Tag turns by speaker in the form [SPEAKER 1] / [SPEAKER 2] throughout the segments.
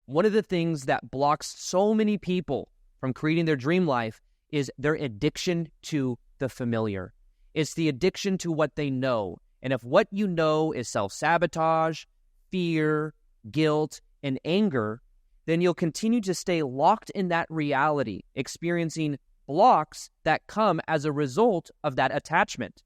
[SPEAKER 1] One of the things that blocks so many people from creating their dream life is their addiction to the familiar. It's the addiction to what they know. And if what you know is self-sabotage, fear, guilt, and anger, then you'll continue to stay locked in that reality, experiencing blocks that come as a result of that attachment.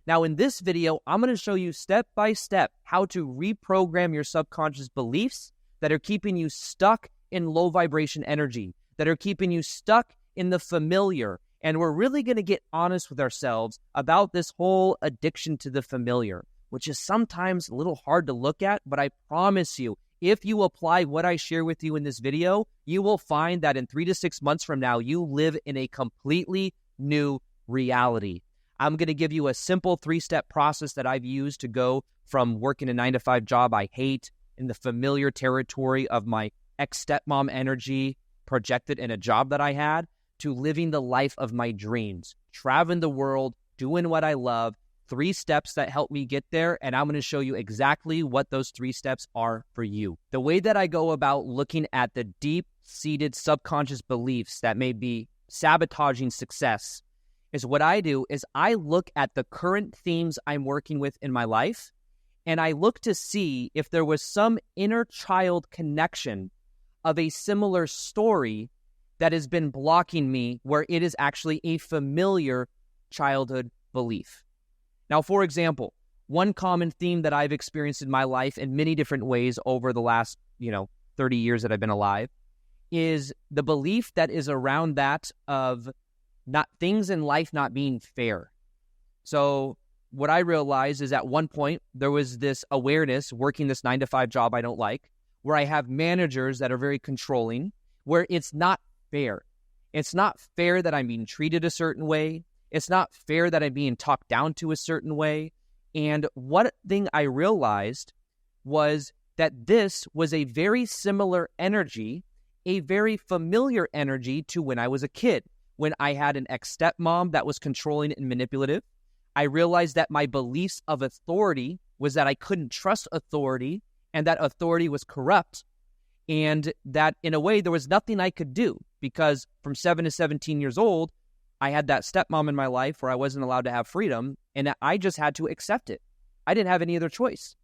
[SPEAKER 1] Now, in this video, I'm going to show you step by step how to reprogram your subconscious beliefs that are keeping you stuck in low vibration energy, that are keeping you stuck in the familiar. And we're really going to get honest with ourselves about this whole addiction to the familiar, which is sometimes a little hard to look at, but I promise you, if you apply what I share with you in this video, you will find that in 3 to 6 months from now, you live in a completely new reality. I'm going to give you a simple 3-step process that I've used to go from working a 9-to-5 job I hate in the familiar territory of my ex-stepmom energy projected in a job that I had to living the life of my dreams, traveling the world, doing what I love. 3 steps that help me get there, and I'm going to show you exactly what those 3 steps are for you. The way that I go about looking at the deep-seated subconscious beliefs that may be sabotaging success is what I do is I look at the current themes I'm working with in my life, and I look to see if there was some inner child connection of a similar story that has been blocking me where it is actually a familiar childhood belief. Now, for example, one common theme that I've experienced in my life in many different ways over the last, 30 years that I've been alive is the belief that is around that of not things in life not being fair. So what I realized is at one point there was this awareness working this 9-to-5 job I don't like, where I have managers that are very controlling, where it's not fair. It's not fair that I'm being treated a certain way. It's not fair that I'm being talked down to a certain way. And one thing I realized was that this was a very similar energy, a very familiar energy to when I was a kid, when I had an ex-stepmom that was controlling and manipulative. I realized that my beliefs of authority was that I couldn't trust authority and that authority was corrupt, and that in a way there was nothing I could do because from 7 to 17 years old, I had that stepmom in my life where I wasn't allowed to have freedom, and I just had to accept it. I didn't have any other choice.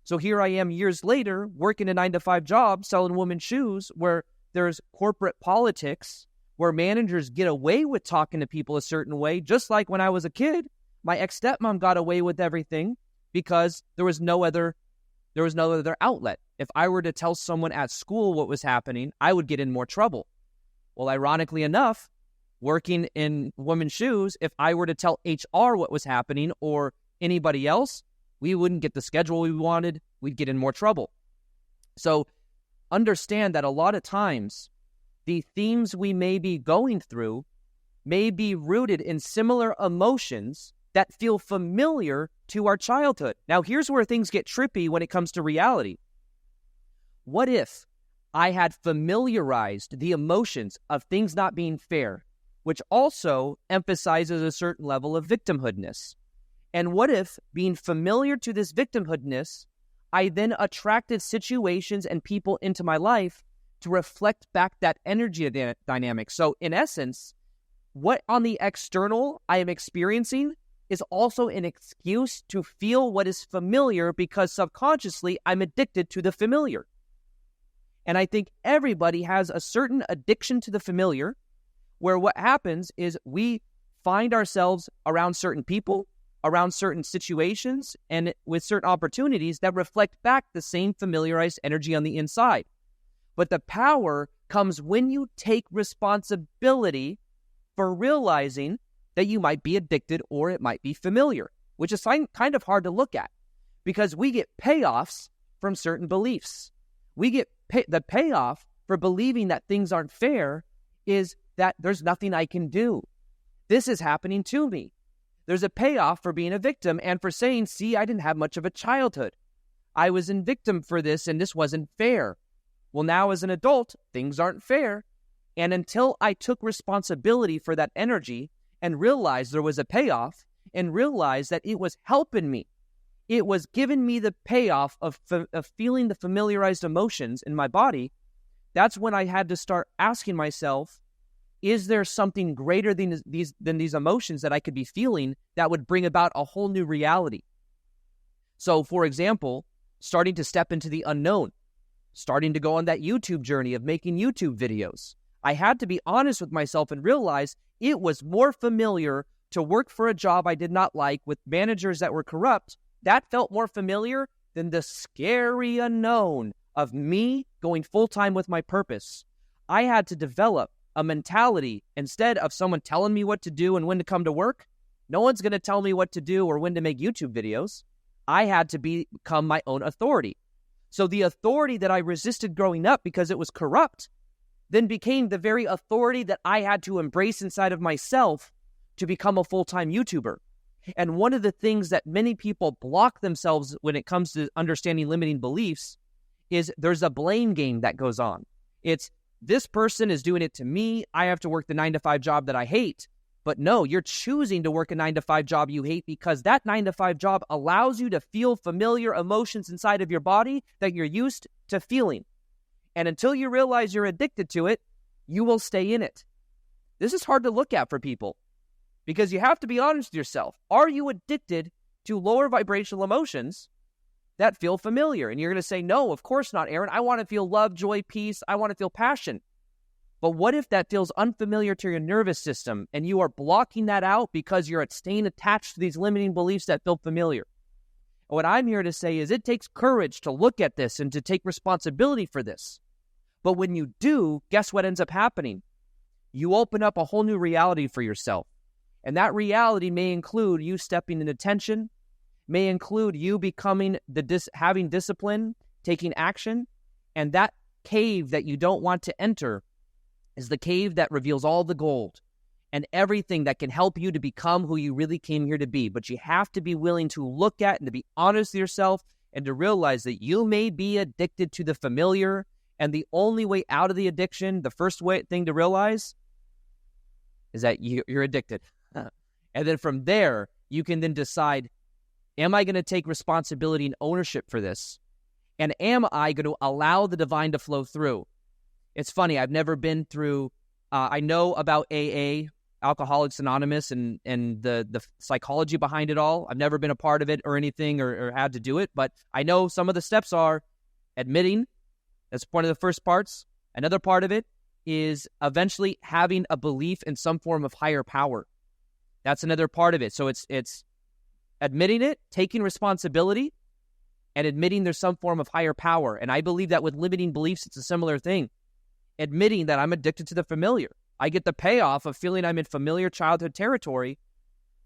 [SPEAKER 1] So here I am years later, working a 9-to-5 job, selling women's shoes, where there's corporate politics, where managers get away with talking to people a certain way, just like when I was a kid. My ex-stepmom got away with everything because there was no other outlet. If I were to tell someone at school what was happening, I would get in more trouble. Well, ironically enough, working in women's shoes, if I were to tell HR what was happening or anybody else, we wouldn't get the schedule we wanted. We'd get in more trouble. So understand that a lot of times the themes we may be going through may be rooted in similar emotions that feel familiar to our childhood. Now, here's where things get trippy when it comes to reality. What if I had familiarized the emotions of things not being fair, which also emphasizes a certain level of victimhoodness? And what if, being familiar to this victimhoodness, I then attracted situations and people into my life to reflect back that energy dynamic? So in essence, what on the external I am experiencing is also an excuse to feel what is familiar because subconsciously I'm addicted to the familiar. And I think everybody has a certain addiction to the familiar, where what happens is we find ourselves around certain people, around certain situations, and with certain opportunities that reflect back the same familiarized energy on the inside. But the power comes when you take responsibility for realizing that you might be addicted or it might be familiar, which is kind of hard to look at because we get payoffs from certain beliefs. We get the payoff for believing that things aren't fair is that there's nothing I can do. This is happening to me. There's a payoff for being a victim and for saying, see, I didn't have much of a childhood. I was in victim for this and this wasn't fair. Well, now as an adult, things aren't fair. And until I took responsibility for that energy and realized there was a payoff and realized that it was helping me, it was giving me the payoff of feeling the familiarized emotions in my body, that's when I had to start asking myself, is there something greater than these emotions that I could be feeling that would bring about a whole new reality? So, for example, starting to step into the unknown, starting to go on that YouTube journey of making YouTube videos. I had to be honest with myself and realize it was more familiar to work for a job I did not like with managers that were corrupt. That felt more familiar than the scary unknown of me going full-time with my purpose. I had to develop a mentality instead of someone telling me what to do and when to come to work. No one's going to tell me what to do or when to make YouTube videos. I had to become my own authority. So the authority that I resisted growing up because it was corrupt then became the very authority that I had to embrace inside of myself to become a full-time YouTuber. And one of the things that many people block themselves when it comes to understanding limiting beliefs is there's a blame game that goes on. It's, this person is doing it to me. I have to work the 9-to-5 job that I hate. But no, you're choosing to work a 9-to-5 job you hate because that 9-to-5 job allows you to feel familiar emotions inside of your body that you're used to feeling. And until you realize you're addicted to it, you will stay in it. This is hard to look at for people because you have to be honest with yourself. Are you addicted to lower vibrational emotions that feel familiar? And you're going to say, no, of course not, Aaron. I want to feel love, joy, peace. I want to feel passion. But what if that feels unfamiliar to your nervous system and you are blocking that out because you're staying attached to these limiting beliefs that feel familiar? And what I'm here to say is it takes courage to look at this and to take responsibility for this. But when you do, guess what ends up happening? You open up a whole new reality for yourself. And that reality may include you stepping into tension, may include you becoming having discipline, taking action, and that cave that you don't want to enter is the cave that reveals all the gold and everything that can help you to become who you really came here to be. But you have to be willing to look at and to be honest with yourself and to realize that you may be addicted to the familiar, and the only way out of the addiction, the first thing to realize is that you're addicted. And then from there, you can then decide, am I going to take responsibility and ownership for this? And am I going to allow the divine to flow through? It's funny, I've never been through, I know about AA, Alcoholics Anonymous, and the psychology behind it all. I've never been a part of it or anything or had to do it, but I know some of the steps are admitting. That's one of the first parts. Another part of it is eventually having a belief in some form of higher power. That's another part of it. So it's admitting it, taking responsibility, and admitting there's some form of higher power. And I believe that with limiting beliefs, it's a similar thing. Admitting that I'm addicted to the familiar. I get the payoff of feeling I'm in familiar childhood territory.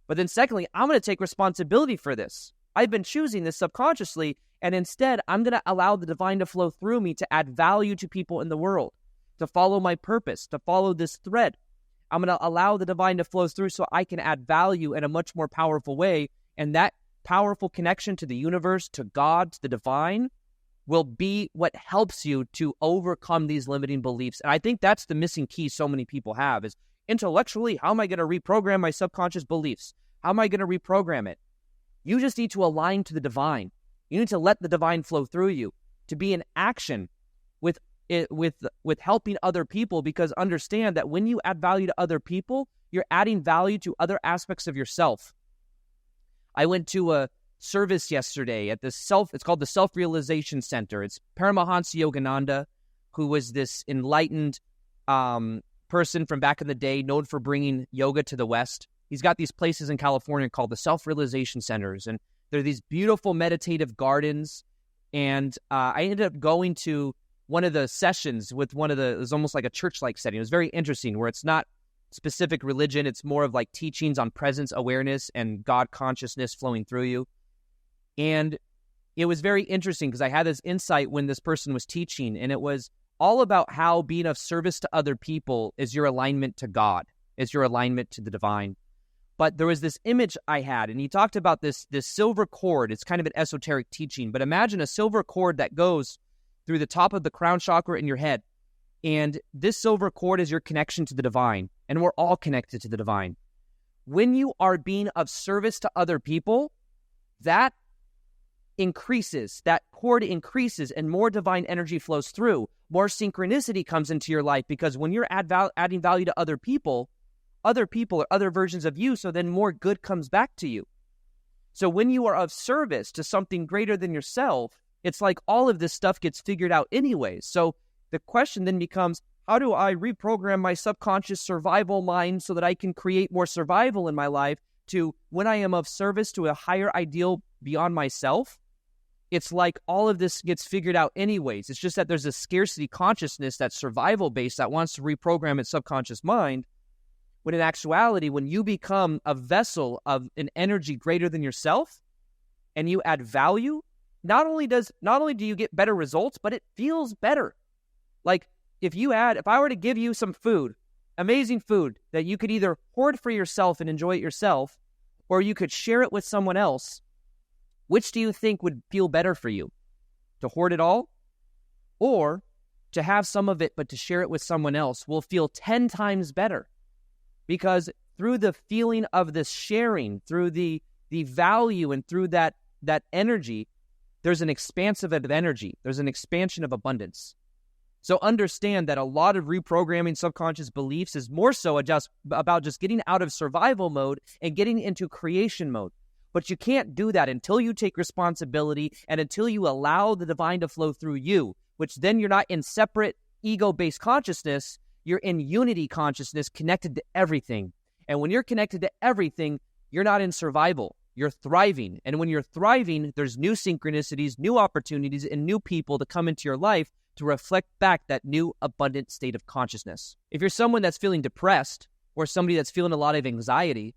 [SPEAKER 1] But then secondly, I'm going to take responsibility for this. I've been choosing this subconsciously, and instead, I'm going to allow the divine to flow through me to add value to people in the world, to follow my purpose, to follow this thread. I'm going to allow the divine to flow through so I can add value in a much more powerful way. And that powerful connection to the universe, to God, to the divine, will be what helps you to overcome these limiting beliefs. And I think that's the missing key so many people have is intellectually, how am I going to reprogram my subconscious beliefs? How am I going to reprogram it? You just need to align to the divine. You need to let the divine flow through you, to be in action with helping other people, because understand that when you add value to other people, you're adding value to other aspects of yourself. I went to a service yesterday at it's called the Self-Realization Center. It's Paramahansa Yogananda, who was this enlightened person from back in the day, known for bringing yoga to the West. He's got these places in California called the Self-Realization Centers, and they're these beautiful meditative gardens. And I ended up going to one of the sessions with it was almost like a church-like setting. It was very interesting, where it's not specific religion. It's more of like teachings on presence awareness and God consciousness flowing through you. And it was very interesting because I had this insight when this person was teaching, and it was all about how being of service to other people is your alignment to God, is your alignment to the divine. But there was this image I had, and he talked about this silver cord. It's kind of an esoteric teaching, but imagine a silver cord that goes through the top of the crown chakra in your head. And this silver cord is your connection to the divine, and we're all connected to the divine. When you are being of service to other people, that increases, that cord increases, and more divine energy flows through. More synchronicity comes into your life because when you're adding value to other people are other versions of you, so then more good comes back to you. So when you are of service to something greater than yourself, it's like all of this stuff gets figured out anyways. So the question then becomes, how do I reprogram my subconscious survival mind so that I can create more survival in my life to when I am of service to a higher ideal beyond myself? It's like all of this gets figured out anyways. It's just that there's a scarcity consciousness that's survival-based that wants to reprogram its subconscious mind, when in actuality, when you become a vessel of an energy greater than yourself and you add value, not only do you get better results, but it feels better. Like if I were to give you some food, amazing food that you could either hoard for yourself and enjoy it yourself, or you could share it with someone else, which do you think would feel better for you? To hoard it all? Or to have some of it, but to share it with someone else will feel 10 times better? Because through the feeling of this sharing, through the value and through that energy, there's an expansive of energy. There's an expansion of abundance. So understand that a lot of reprogramming subconscious beliefs is more so about just getting out of survival mode and getting into creation mode. But you can't do that until you take responsibility and until you allow the divine to flow through you, which then you're not in separate ego-based consciousness. You're in unity consciousness connected to everything. And when you're connected to everything, you're not in survival. You're thriving. And when you're thriving, there's new synchronicities, new opportunities, and new people to come into your life to reflect back that new abundant state of consciousness. If you're someone that's feeling depressed or somebody that's feeling a lot of anxiety,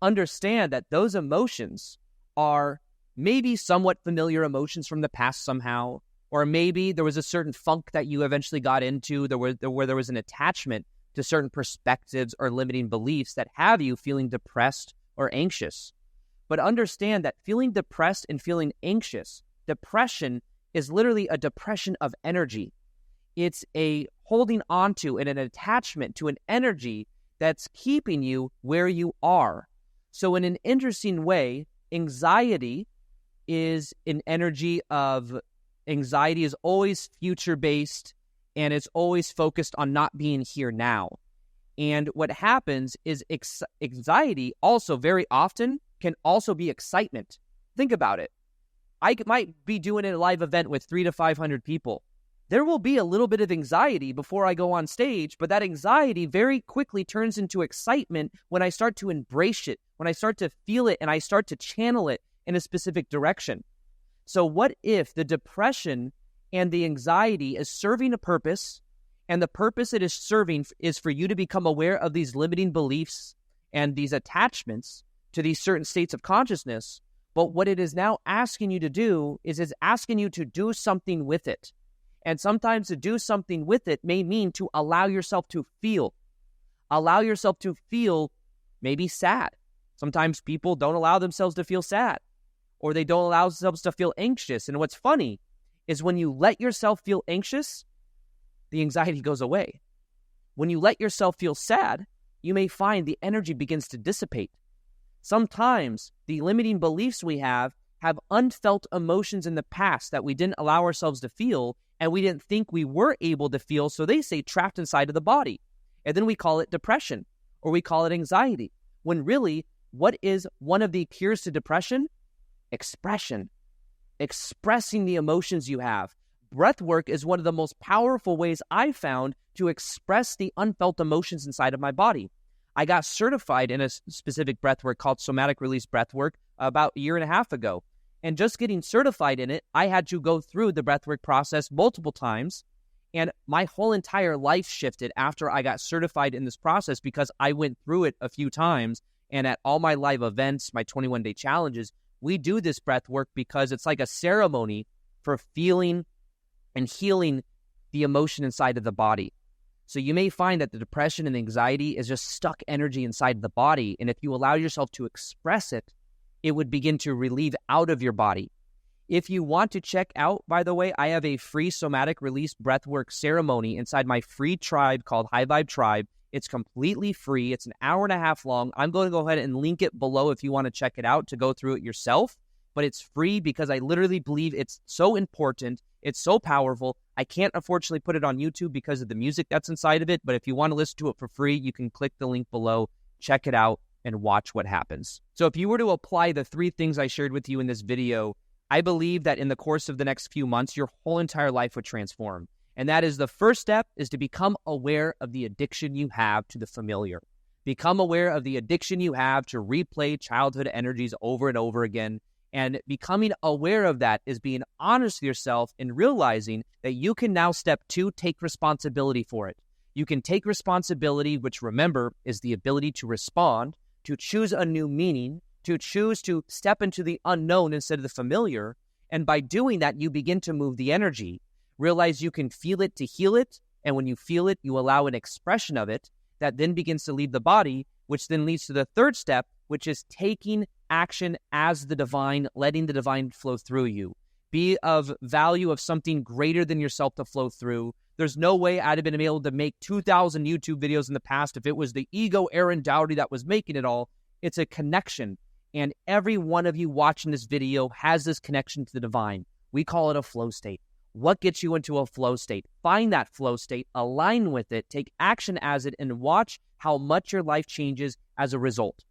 [SPEAKER 1] understand that those emotions are maybe somewhat familiar emotions from the past somehow, or maybe there was a certain funk that you eventually got into where there was an attachment to certain perspectives or limiting beliefs that have you feeling depressed or anxious. But understand that feeling depressed and feeling anxious, depression is literally a depression of energy. It's a holding on to and an attachment to an energy that's keeping you where you are. So in an interesting way, anxiety is an energy of anxiety is always future-based, and it's always focused on not being here now. And what happens is anxiety also very often can also be excitement. Think about it. I might be doing a live event with 300 to 500 people. There will be a little bit of anxiety before I go on stage, but that anxiety very quickly turns into excitement when I start to embrace it, when I start to feel it, and I start to channel it in a specific direction. So what if the depression and the anxiety is serving a purpose, and the purpose it is serving is for you to become aware of these limiting beliefs and these attachments to these certain states of consciousness, but what it is now asking you to do is asking you to do something with it. And sometimes to do something with it may mean to allow yourself to feel. Allow yourself to feel maybe sad. Sometimes people don't allow themselves to feel sad, or they don't allow themselves to feel anxious. And what's funny is when you let yourself feel anxious, the anxiety goes away. When you let yourself feel sad, you may find the energy begins to dissipate. Sometimes the limiting beliefs we have unfelt emotions in the past that we didn't allow ourselves to feel, and we didn't think we were able to feel, so they say trapped inside of the body. And then we call it depression, or we call it anxiety, when really, what is one of the cures to depression? Expression. Expressing the emotions you have. Breathwork is one of the most powerful ways I found to express the unfelt emotions inside of my body. I got certified in a specific breathwork called somatic release breathwork about a year and a half ago. And just getting certified in it, I had to go through the breathwork process multiple times. And my whole entire life shifted after I got certified in this process because I went through it a few times. And at all my live events, my 21-day challenges, we do this breathwork because it's like a ceremony for feeling and healing the emotion inside of the body. So you may find that the depression and anxiety is just stuck energy inside the body. And if you allow yourself to express it, it would begin to relieve out of your body. If you want to check out, by the way, I have a free somatic release breathwork ceremony inside my free tribe called High Vibe Tribe. It's completely free. It's an hour and a half long. I'm going to go ahead and link it below if you want to check it out to go through it yourself. but it's free because I literally believe it's so important. It's so powerful. I can't unfortunately put it on YouTube because of the music that's inside of it, but if you want to listen to it for free, you can click the link below, check it out, and watch what happens. So if you were to apply the 3 things I shared with you in this video, I believe that in the course of the next few months, your whole entire life would transform. And that is the first step is to become aware of the addiction you have to the familiar. Become aware of the addiction you have to replay childhood energies over and over again. And becoming aware of that is being honest with yourself and realizing that you can now, step 2, take responsibility for it. You can take responsibility, which, remember, is the ability to respond, to choose a new meaning, to choose to step into the unknown instead of the familiar. And by doing that, you begin to move the energy. Realize you can feel it to heal it. And when you feel it, you allow an expression of it that then begins to leave the body, which then leads to the 3rd step, which is taking action as the divine, letting the divine flow through you. Be of value of something greater than yourself to flow through. There's no way I'd have been able to make 2,000 YouTube videos in the past if it was the ego Aaron Doughty that was making it all. It's a connection. And every one of you watching this video has this connection to the divine. We call it a flow state. What gets you into a flow state? Find that flow state, align with it, take action as it, and watch how much your life changes as a result.